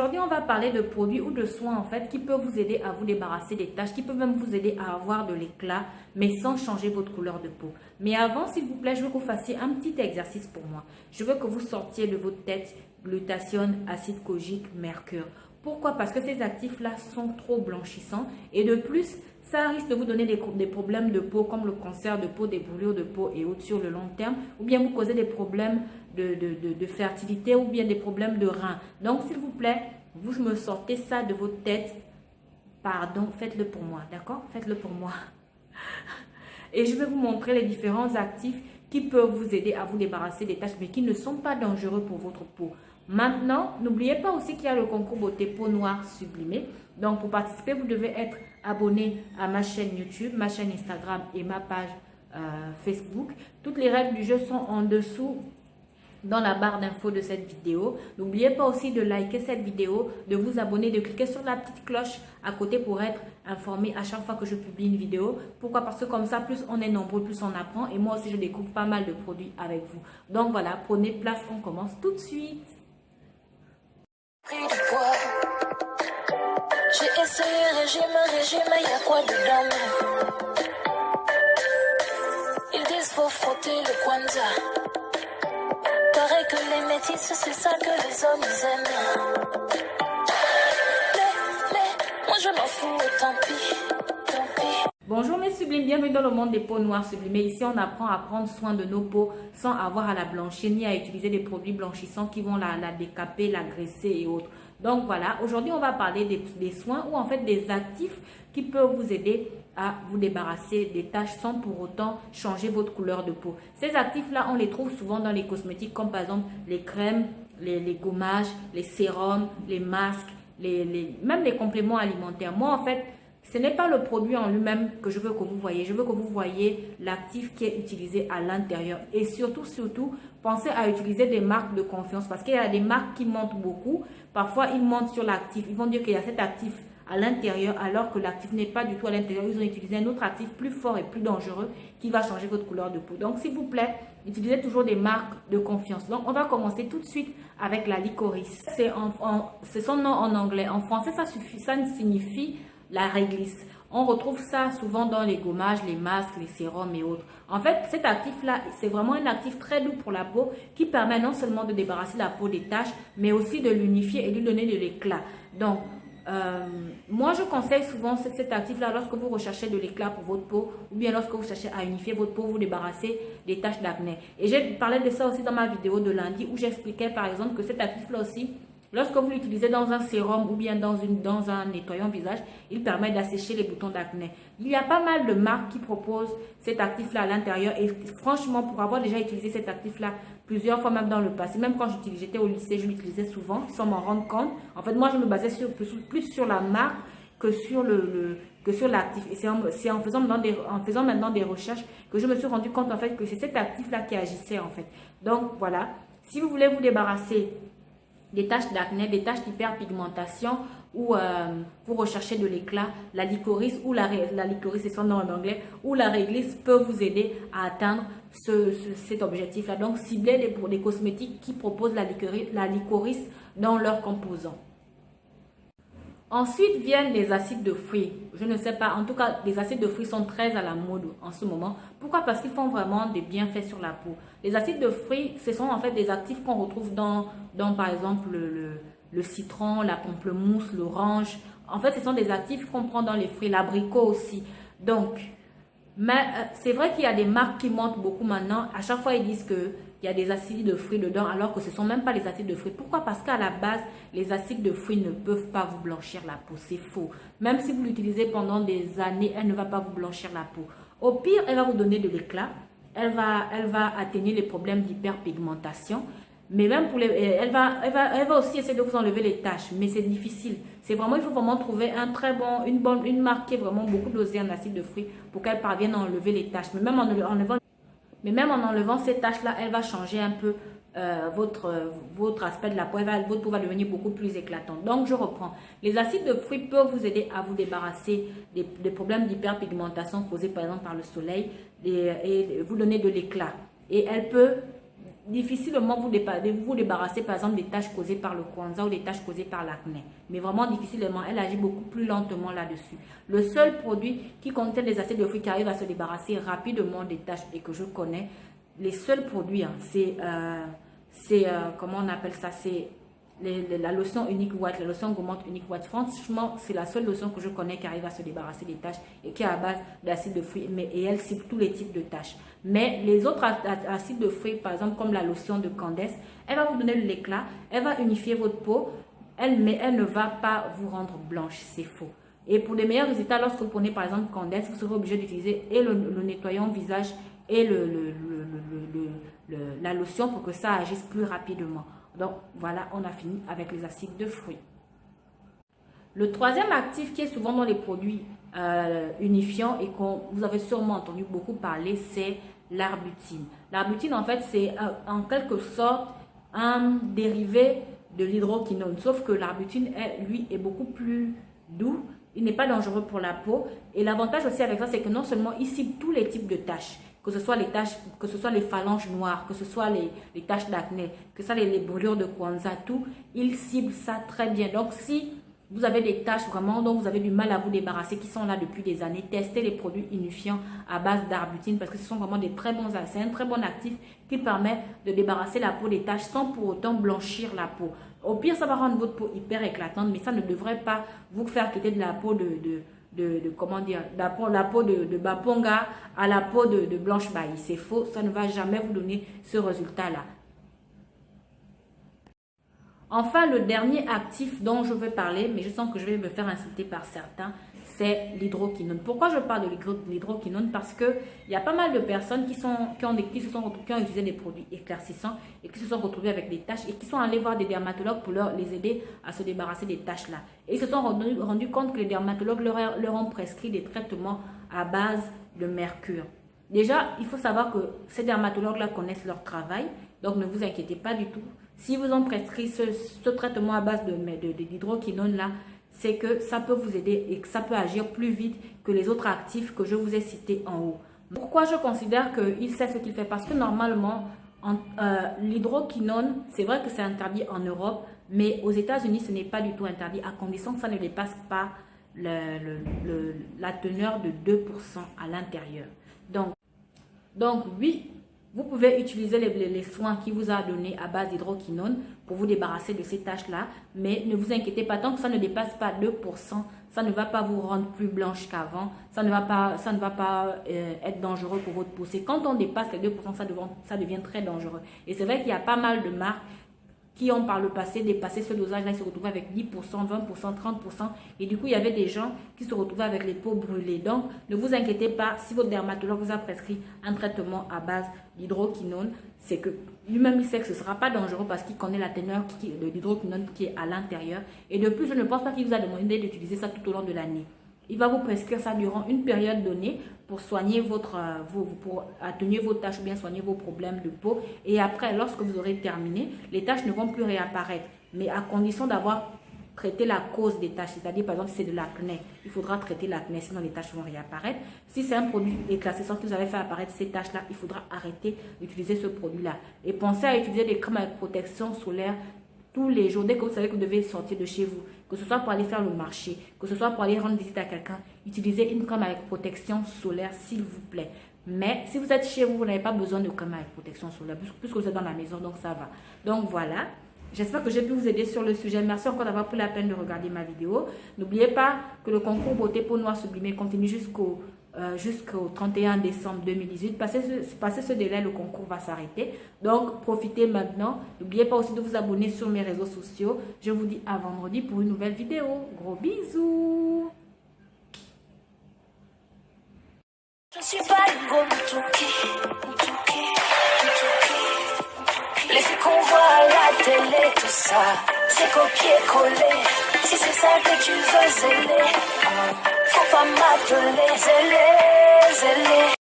Aujourd'hui, on va parler de produits ou de soins en fait qui peuvent vous aider à vous débarrasser des taches, qui peuvent même vous aider à avoir de l'éclat, mais sans changer votre couleur de peau. Mais avant, s'il vous plaît, je veux que vous fassiez un petit exercice pour moi. Je veux que vous sortiez de votre tête glutathione, acide kojique, mercure. Pourquoi? Parce que ces actifs-là sont trop blanchissants et de plus, ça risque de vous donner des problèmes de peau comme le cancer de peau, des brûlures de peau et autres sur le long terme, ou bien vous causer des problèmes de fertilité ou bien des problèmes de reins. Donc, s'il vous plaît, vous me sortez ça de votre tête. Pardon, faites-le pour moi, d'accord? Faites-le pour moi. Et je vais vous montrer les différents actifs qui peuvent vous aider à vous débarrasser des taches, mais qui ne sont pas dangereux pour votre peau. Maintenant, n'oubliez pas aussi qu'il y a le concours beauté peau noire sublimée. Donc, pour participer, vous devez être abonné à ma chaîne YouTube, ma chaîne Instagram et ma page Facebook. Toutes les règles du jeu sont en dessous dans la barre d'infos de cette vidéo. N'oubliez pas aussi de liker cette vidéo, de vous abonner, de cliquer sur la petite cloche à côté pour être informé à chaque fois que je publie une vidéo. Pourquoi? Parce que comme ça, plus on est nombreux, plus on apprend. Et moi aussi, je découvre pas mal de produits avec vous. Donc voilà, prenez place, on commence tout de suite. Pris du poids. J'ai essayé régime, y a quoi dedans? Ils disent faut frotter le Kwanzaa. Paraît que les métis, c'est ça que les hommes ils aiment. Mais moi je m'en fous, tant pis. Bonjour mes sublimes, bienvenue dans le monde des peaux noires sublimées. Ici on apprend à prendre soin de nos peaux sans avoir à la blanchir ni à utiliser des produits blanchissants qui vont la décaper, la graisser et autres. Donc voilà, aujourd'hui on va parler des soins ou en fait des actifs qui peuvent vous aider à vous débarrasser des taches sans pour autant changer votre couleur de peau. Ces actifs-là, on les trouve souvent dans les cosmétiques comme par exemple les crèmes, les gommages, les sérums, les masques, même les compléments alimentaires. Moi en fait, ce n'est pas le produit en lui-même que je veux que vous voyez. Je veux que vous voyez l'actif qui est utilisé à l'intérieur. Et surtout, pensez à utiliser des marques de confiance parce qu'il y a des marques qui mentent beaucoup. Parfois, ils mentent sur l'actif. Ils vont dire qu'il y a cet actif à l'intérieur alors que l'actif n'est pas du tout à l'intérieur. Ils ont utilisé un autre actif plus fort et plus dangereux qui va changer votre couleur de peau. Donc, s'il vous plaît, utilisez toujours des marques de confiance. Donc, on va commencer tout de suite avec la licorice. C'est son nom en anglais. En français, ça signifie la réglisse. On retrouve ça souvent dans les gommages, les masques, les sérums et autres. En fait, cet actif-là, c'est vraiment un actif très doux pour la peau qui permet non seulement de débarrasser la peau des taches, mais aussi de l'unifier et lui donner de l'éclat. Donc, moi, je conseille souvent cet actif-là lorsque vous recherchez de l'éclat pour votre peau ou bien lorsque vous cherchez à unifier votre peau, vous débarrasser des taches d'acné. Et j'ai parlé de ça aussi dans ma vidéo de lundi où j'expliquais par exemple que cet actif-là aussi, lorsque vous l'utilisez dans un sérum ou bien dans un nettoyant visage, il permet d'assécher les boutons d'acné. Il y a pas mal de marques qui proposent cet actif-là à l'intérieur et franchement, pour avoir déjà utilisé cet actif-là plusieurs fois même dans le passé, même quand j'étais au lycée, je l'utilisais souvent sans m'en rendre compte. En fait, moi, je me basais plus sur la marque que sur l'actif. Et c'est en faisant maintenant des recherches que je me suis rendu compte en fait que c'est cet actif-là qui agissait en fait. Donc voilà, si vous voulez vous débarrasser des taches d'acné, des taches d'hyperpigmentation ou vous recherchez de l'éclat, la licorice ou la licorice, c'est son nom en anglais, ou la réglisse peut vous aider à atteindre cet objectif-là. Donc, ciblez pour des cosmétiques qui proposent la licorice dans leurs composants. Ensuite viennent les acides de fruits. Je ne sais pas, en tout cas, les acides de fruits sont très à la mode en ce moment. Pourquoi? Parce qu'ils font vraiment des bienfaits sur la peau. Les acides de fruits, ce sont en fait des actifs qu'on retrouve dans par exemple, le citron, la pamplemousse, l'orange. En fait, ce sont des actifs qu'on prend dans les fruits, l'abricot aussi. Donc, mais c'est vrai qu'il y a des marques qui montent beaucoup maintenant. À chaque fois, ils disent qu'il y a des acides de fruits dedans, alors que ce ne sont même pas les acides de fruits. Pourquoi? Parce qu'à la base, les acides de fruits ne peuvent pas vous blanchir la peau. C'est faux. Même si vous l'utilisez pendant des années, elle ne va pas vous blanchir la peau. Au pire, elle va vous donner de l'éclat. Elle va atténuer les problèmes d'hyperpigmentation. Mais même elle va aussi essayer de vous enlever les taches. Mais c'est difficile. Il faut vraiment trouver une marque qui est vraiment beaucoup dosée en acide de fruits pour qu'elle parvienne à enlever les taches. Mais même en enlevant ces taches-là, elle va changer un peu votre aspect de la peau. Votre peau va devenir beaucoup plus éclatante. Donc, je reprends. Les acides de fruits peuvent vous aider à vous débarrasser des problèmes d'hyperpigmentation causés par exemple par le soleil et vous donner de l'éclat. Et elle peut difficilement vous débarrasser par exemple des taches causées par le kwanza ou des taches causées par l'acné. Mais vraiment difficilement, elle agit beaucoup plus lentement là-dessus. Le seul produit qui contient des acides de fruits qui arrive à se débarrasser rapidement des taches et que je connais, les seuls produits, hein, comment on appelle ça, c'est la lotion unique white, la lotion gourmande unique white. Franchement, c'est la seule lotion que je connais qui arrive à se débarrasser des taches et qui est à base d'acide de fruits, et elle cible tous les types de taches. Mais les autres acides de fruits, par exemple comme la lotion de Candace, elle va vous donner de l'éclat, elle va unifier votre peau, mais elle ne va pas vous rendre blanche, c'est faux. Et pour des meilleurs résultats, lorsque vous prenez par exemple Candace, vous serez obligé d'utiliser et le nettoyant visage et la lotion pour que ça agisse plus rapidement. Donc voilà, on a fini avec les acides de fruits. Le troisième actif qui est souvent dans les produits unifiants et que vous avez sûrement entendu beaucoup parler, c'est l'arbutine. L'arbutine, en fait, c'est en quelque sorte un dérivé de l'hydroquinone. Sauf que l'arbutine, lui, est beaucoup plus doux. Il n'est pas dangereux pour la peau. Et l'avantage aussi avec ça, c'est que non seulement il cible tous les types de taches, que ce soit les taches, que ce soit les phalanges noires, que ce soit les taches d'acné, que ce soit les brûlures de kwanza, tout, il cible ça très bien. Donc, si vous avez des taches vraiment dont vous avez du mal à vous débarrasser, qui sont là depuis des années, testez les produits unifiants à base d'arbutine parce que ce sont vraiment des très bons, c'est un très bon actif qui permet de débarrasser la peau des taches sans pour autant blanchir la peau. Au pire, ça va rendre votre peau hyper éclatante, mais ça ne devrait pas vous faire quitter de la peau comment dire, la peau de Baponga à la peau de Blanche Bailly. C'est faux, ça ne va jamais vous donner ce résultat-là. Enfin, le dernier actif dont je vais parler, mais je sens que je vais me faire insulter par certains, c'est l'hydroquinone. Pourquoi je parle de l'hydroquinone? Parce qu'il y a pas mal de personnes qui ont utilisé des produits éclaircissants et qui se sont retrouvées avec des taches et qui sont allés voir des dermatologues pour les aider à se débarrasser des taches là. Et ils se sont rendus compte que les dermatologues leur ont prescrit des traitements à base de mercure. Déjà, il faut savoir que ces dermatologues-là connaissent leur travail, donc ne vous inquiétez pas du tout. Si vous ont prescrit ce traitement à base d'hydroquinone là, c'est que ça peut vous aider et que ça peut agir plus vite que les autres actifs que je vous ai cités en haut. Pourquoi je considère qu'il sait ce qu'il fait? Parce que normalement, l'hydroquinone, c'est vrai que c'est interdit en Europe, mais aux États-Unis, ce n'est pas du tout interdit à condition que ça ne dépasse pas la teneur de 2% à l'intérieur. Donc oui, vous pouvez utiliser les soins qu'il vous a donnés à base d'hydroquinone pour vous débarrasser de ces taches-là. Mais ne vous inquiétez pas, tant que ça ne dépasse pas 2%, ça ne va pas vous rendre plus blanche qu'avant. Ça ne va pas être dangereux pour votre peau. C'est quand on dépasse les 2%, ça devient très dangereux. Et c'est vrai qu'il y a pas mal de marques qui ont par le passé dépassé ce dosage-là, ils se retrouvaient avec 10%, 20%, 30%. Et du coup, il y avait des gens qui se retrouvaient avec les peaux brûlées. Donc, ne vous inquiétez pas, si votre dermatologue vous a prescrit un traitement à base d'hydroquinone, c'est que lui-même, il sait que ce ne sera pas dangereux parce qu'il connaît la teneur de l'hydroquinone qui est à l'intérieur. Et de plus, je ne pense pas qu'il vous a demandé d'utiliser ça tout au long de l'année. Il va vous prescrire ça durant une période donnée pour soigner pour atténuer vos taches ou bien soigner vos problèmes de peau. Et après, lorsque vous aurez terminé, les taches ne vont plus réapparaître. Mais à condition d'avoir traité la cause des taches. C'est-à-dire, par exemple, si c'est de l'acné, il faudra traiter l'acné, sinon les taches vont réapparaître. Si c'est un produit éclaircissant que vous avez fait apparaître ces taches-là, il faudra arrêter d'utiliser ce produit-là. Et pensez à utiliser des crèmes avec protection solaire tous les jours, dès que vous savez que vous devez sortir de chez vous, que ce soit pour aller faire le marché, que ce soit pour aller rendre visite à quelqu'un, utilisez une crème avec protection solaire, s'il vous plaît. Mais si vous êtes chez vous, vous n'avez pas besoin de crème avec protection solaire, puisque vous êtes dans la maison, donc ça va. Donc voilà, j'espère que j'ai pu vous aider sur le sujet. Merci encore d'avoir pris la peine de regarder ma vidéo. N'oubliez pas que le concours Beauté Peau Noire Sublimée continue jusqu'au 31 décembre 2018. Passez ce délai, le concours va s'arrêter. Donc, profitez maintenant. N'oubliez pas aussi de vous abonner sur mes réseaux sociaux. Je vous dis à vendredi pour une nouvelle vidéo. Gros bisous. Je suis pas une go Moutouki. Les filles qu'on voit à la télé, tout ça, c'est copier-coller. Si c'est ça que tu veux, zélé. Faut pas m'appeler zélé, zélé.